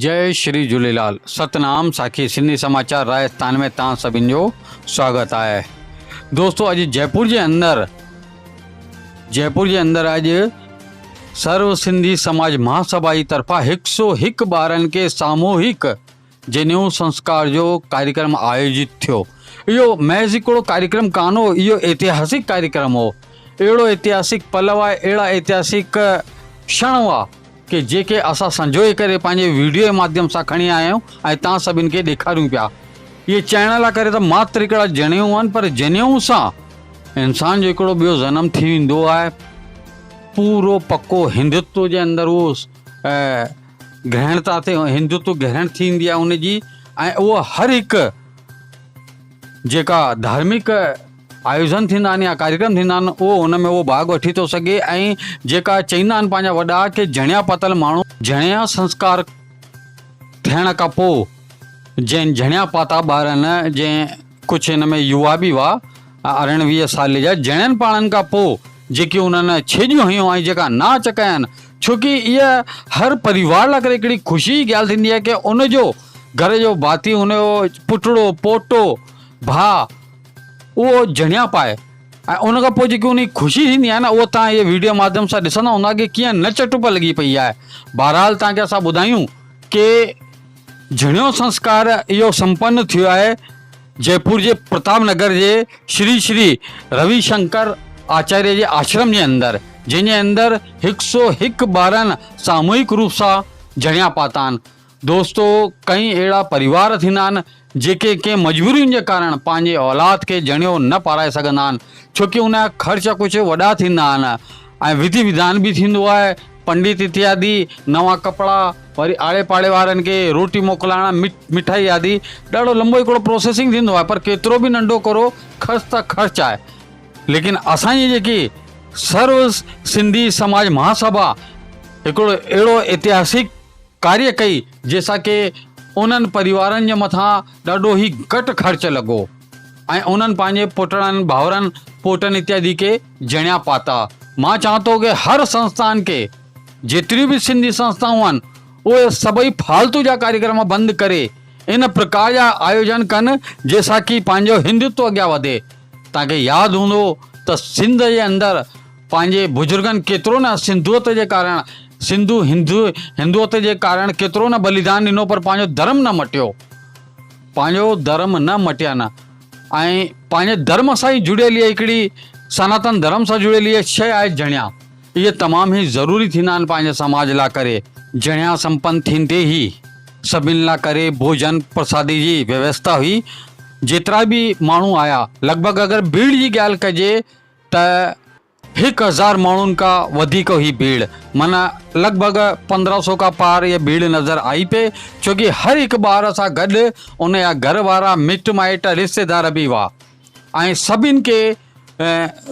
जय श्री झूलेलाल। सतनाम साखी सिंधी समाचार राजस्थान में तव्हां सभिनि जो स्वागत है। दोस्तों, अॼु जयपुर के अंदर अॼु सर्व सिंधी समाज महासभा जी तरफा 101 ॿारनि के सामूहिक जनेऊ संस्कार जो कार्यक्रम आयोजित थियो। इहो महज़ हिकिड़ो कार्यक्रम कान हो, इहो ऐतिहासिक कार्यक्रम हो। अहिड़ो ऐतिहासिक पल हुआ, अहिड़ा ऐतिहासिक क्षण हुआ कि जेके असां संजोए करे पंहिंजे वीडियो जे माध्यम सां खणी आया आहियूं ऐं तव्हां सभिनि खे ॾेखारियूं पिया। इहे चइण लाइ करे त मात्र हिकिड़ा जनेऊ आहिनि, पर जनेऊ सां इंसान जो हिकिड़ो ॿियो जनम थी वेंदो आहे। पूरो पक्को हिंदुत्व जे अंदरि उहो ग्रहणता थिए, हिंदुत्व ग्रहण थींदी आहे उनजी, ऐं उहो हर हिकु जेका धार्मिक आयोजन थींदा आहिनि या कार्यक्रम थींदा आहिनि उहो उन में उहो भाग वठी थो सघे। ऐं जेका चईंदा आहिनि पंहिंजा वॾा कि जणिया पातल माण्हू जणिया संस्कार थियण खां पोइ जंहिं जणिया पाता ॿारनि, जंहिं कुझु हिन में युवा बि हुआ 28 साल जा, जणियनि पाणनि खां पोइ जेके उन्हनि छेॼियूं हुयूं ऐं जेका नाच कया आहिनि, छोकी इहा हर परिवार लाइ करे हिकिड़ी ख़ुशी जी ॻाल्हि थींदी आहे कि उनजो घर जो भाती, उनजो पुटड़ो पोटो भाउ उहो जणिया पाए, ऐं उन खां पोइ जेकी उन ख़ुशी थींदी आहे न, उहो तव्हां इहे वीडियो माध्यम सां ॾिसंदा हूंदा कि कीअं नच टुप लॻी पई आहे। बहरहाल तव्हांखे असां ॿुधायूं कि जणियो संस्कार इहो संपन्न थियो आहे जयपुर जे प्रताप नगर जे श्री श्री रविशंकर आचार्य जे आश्रम जे अंदरि, जंहिंजे अंदरि 101 ॿारनि सामूहिक रूप सां जणिया पाता आहिनि। दोस्तो, कई अहिड़ा परिवार थींदा आहिनि जेके कंहिं मजबूरियुनि जे कारण पंहिंजे औलाद खे जणियो न पाराए सघंदा आहिनि, छोकी उन जा ख़र्च कुझु वॾा थींदा आहिनि ऐं विधि विधान बि थींदो आहे। पंडित इत्यादि, नवां कपिड़ा, वरी आड़े पाड़े वारनि खे रोटी मोकिलाइण, मिठाई आदि, ॾाढो लंबो हिकिड़ो प्रोसेसिंग थींदो आहे। पर केतिरो बि नंढो करो, ख़र्च त ख़र्च आहे। लेकिन असांजी जेकी सर्व सिंधी समाज महासभा हिकिड़ो अहिड़ो ऐतिहासिक कार्य कई जंहिंसां कि उन्हनि परिवारनि जे मथां ॾाढो ई घटि ख़र्च लॻो ऐं उन्हनि पंहिंजे पुटनि भाउरनि पोटनि इत्यादि के जणिया पाता। मां चाहियां थो कि हर संस्थान के, जेतिरियूं बि सिंधी संस्थाऊं आहिनि, उहे सभई फालतू जा कार्यक्रम बंदि करे इन प्रकार जा आयोजन कनि जंहिंसां कि पंहिंजो हिंदुत्व अॻियां वधे। तव्हांखे यादि हूंदो त सिंध जे अंदरि पंहिंजे बुजुर्गनि केतिरो न सिंधुअत जे कारण, हिंदुअत जे कारण केतिरो न बलिदान ॾिनो, पर पंहिंजो धर्म न मटियो, पंहिंजो धर्म न मटिया न। ऐं पंहिंजे धर्म सां ई जुड़ियल हिकिड़ी सनातन धर्म सां जुड़ियल इहा शइ आहे जणिया। इहे तमामु ई ज़रूरी थींदा आहिनि पंहिंजे समाज लाइ करे। जणिया संपन्न थींदे ई सभिनि लाइ करे भोजन प्रसादी जी व्यवस्था हुई। जेतिरा बि माण्हू आया, लॻभॻि अगरि भीड़ जी ॻाल्हि कजे त 1000 माण्हुनि खां वधीक हुई भीड़, माना लॻभॻि 1500 खां पार इहा भीड़ नज़र आई पए, छोकी हर हिकु ॿार सां गॾु उन जा घर वारा, मिट माइट, रिश्तेदार बि हुआ ऐं सभिनि खे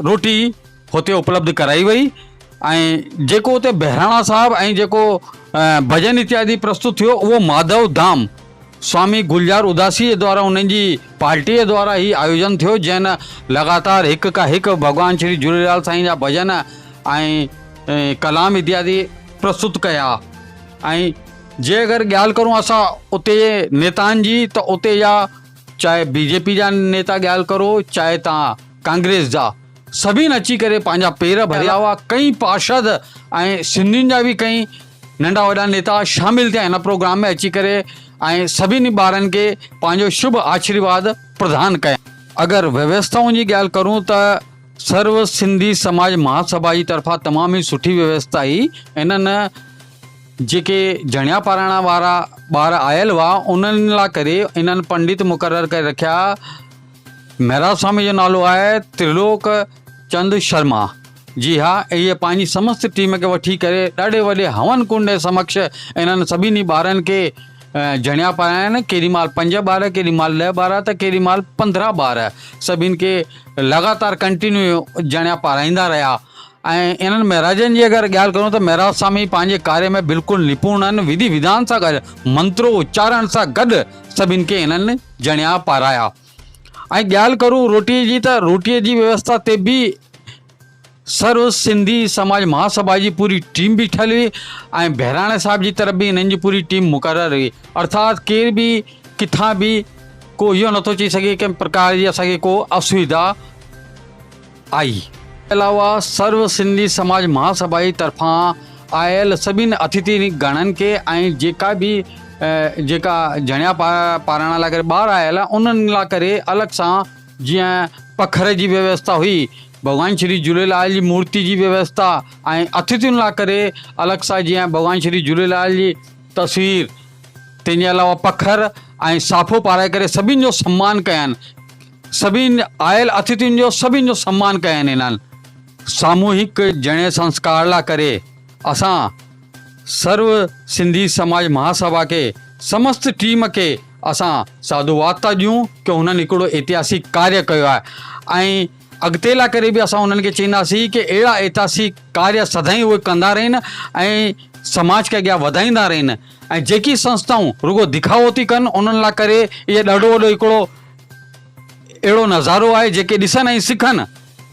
रोटी हुते उपलब्ध कराई वई। ऐं जेको हुते बहिराणा साहिबु ऐं जेको भजन इत्यादि प्रस्तुत थियो, उहो माधव धाम स्वामी गुलजार उदासी जे द्वारा उन्हनि जी पार्टी जे द्वारा ही आयोजन थियो, जंहिं लगातार हिकु खां हिकु भॻवान श्री झूलेलाल साईं जा भजन ऐं कलाम इत्यादि प्रस्तुत कया। ऐं जे अगरि ॻाल्हि करूं असां उते जे नेताउनि जी, त उते जा चाहे बीजेपी जा नेता ॻाल्हि करो, चाहे तव्हां कांग्रेस जा, सभिनि अची करे पंहिंजा पेर भरिया हुआ। कई पार्षद ऐं सिंधियुनि जा बि कई नंढा वॾा नेता शामिल थिया हिन प्रोग्राम में अची करे ऐं सभिनी ॿारनि खे पंहिंजो शुभ आशीर्वाद प्रदान कया। अगरि व्यवस्थाउनि जी ॻाल्हि करूं त सर्व सिंधी समाज महासभा जी तरफ़ा तमामु ई सुठी व्यवस्था हुई। इन्हनि जेके जणिया पाराइण वारा ॿार आयल हुआ, उन्हनि लाइ करे इन्हनि पंडित मुक़ररु करे रखिया। महिराज स्वामी जो नालो आहे त्रिलोक चंद शर्मा। जी हा, इहे पंहिंजी समस्त टीम खे वठी करे ॾाढे वॾे हवन कुंड जे समक्ष इन्हनि सभिनी ॿारनि खे जणिया पाराया आहिनि। केॾी महिल 5 ॿार, केॾी महिल 10 ॿार, त केॾी महिल 15 ॿार, सभिनि खे लगातार कंटिन्यू जणिया पाराईंदा रहिया। ऐं इन्हनि महाराजनि जी अगरि ॻाल्हि करूं त महाराज स्वामी पंहिंजे कार्य में बिल्कुलु निपुण आहिनि। विधि विधान सां गॾु, मंत्रो उच्चारण सां गॾु सभिनि खे इन्हनि जणिया पाराया। ऐं ॻाल्हि करूं रोटीअ जी, त रोटीअ जी व्यवस्था ते बि सर्व सिंधी समाज महासभा जी पूरी टीम भी ठल हुई ऐं बहिराणे साहिब जी तरफ़ भी इन्हनि जी पूरी टीम मुक़ररु हुई। अर्थात केर बि किथां बि को इहो नथो चई सघे कंहिं प्रकार जी असांखे को असुविधा आई। अलावा सर्व सिंधी समाज महासभा जी तरफ़ां आयल सभिनी अतिथि गणनि खे ऐं जेका बि जेका जणिया पाराइण लाइ करे ॿार आयल उन्हनि लाइ करे अलॻि सां जीअं पखर जी व्यवस्था हुई, भॻवान श्री झूलेलाल जी मूर्ति जी व्यवस्था ऐं अतिथियुनि लाइ करे अलॻि सां जीअं भॻवान श्री झूलेलाल जी तस्वीर, तंहिंजे अलावा पखर ऐं साफ़ो पाराए करे सभिनि जो सम्मान कयनि। सभिनि आयल अतिथियुनि जो सभिनि जो सम्मान कयनि। इन्हनि सामूहिक जणे संस्कार लाइ करे असां सर्व सिंधी समाज महासभा के समस्त टीम के असां साधुवाद था ॾियूं कि हुननि हिकिड़ो ऐतिहासिक कार्य कयो आहे ऐं अॻिते लाइ करे बि असां उन्हनि खे चईंदासीं कि अहिड़ा ऐतिहासिक कार्य सदाईं उहे कंदा रहनि ऐं समाज खे अॻियां वधाईंदा रहनि। ऐं जेकी संस्थाऊं रुगो दिखावो थी कनि उन्हनि लाइ करे इहो ॾाढो वॾो हिकिड़ो अहिड़ो नज़ारो आहे जेके ॾिसनि ऐं सिखनि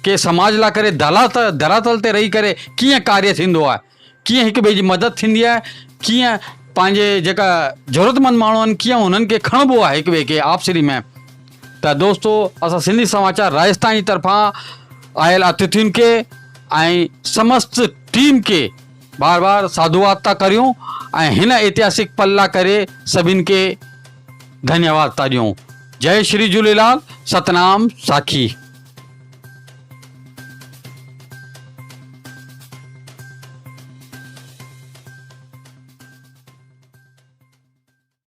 कि समाज लाइ करे धरातल ते रही करे कीअं कार्य थींदो आहे, कीअं हिक ॿिए जी मदद थींदी आहे, कीअं पंहिंजे जेका ज़रूरतमंद माण्हू आहिनि कीअं उन्हनि खे खणिबो आहे हिक ॿिए खे आपसरी में। त दोस्तो असां सिंधी समाचार राजस्थान जी तरफ़ां आयल अतिथियुनि खे ऐं समस्त टीम के बार बार साधुवाद था करियूं ऐं हिन ऐतिहासिक पल लाइ करे सभिनि खे धन्यवाद था ॾियूं। जय श्री झूलेलाल, सतनाम साखी।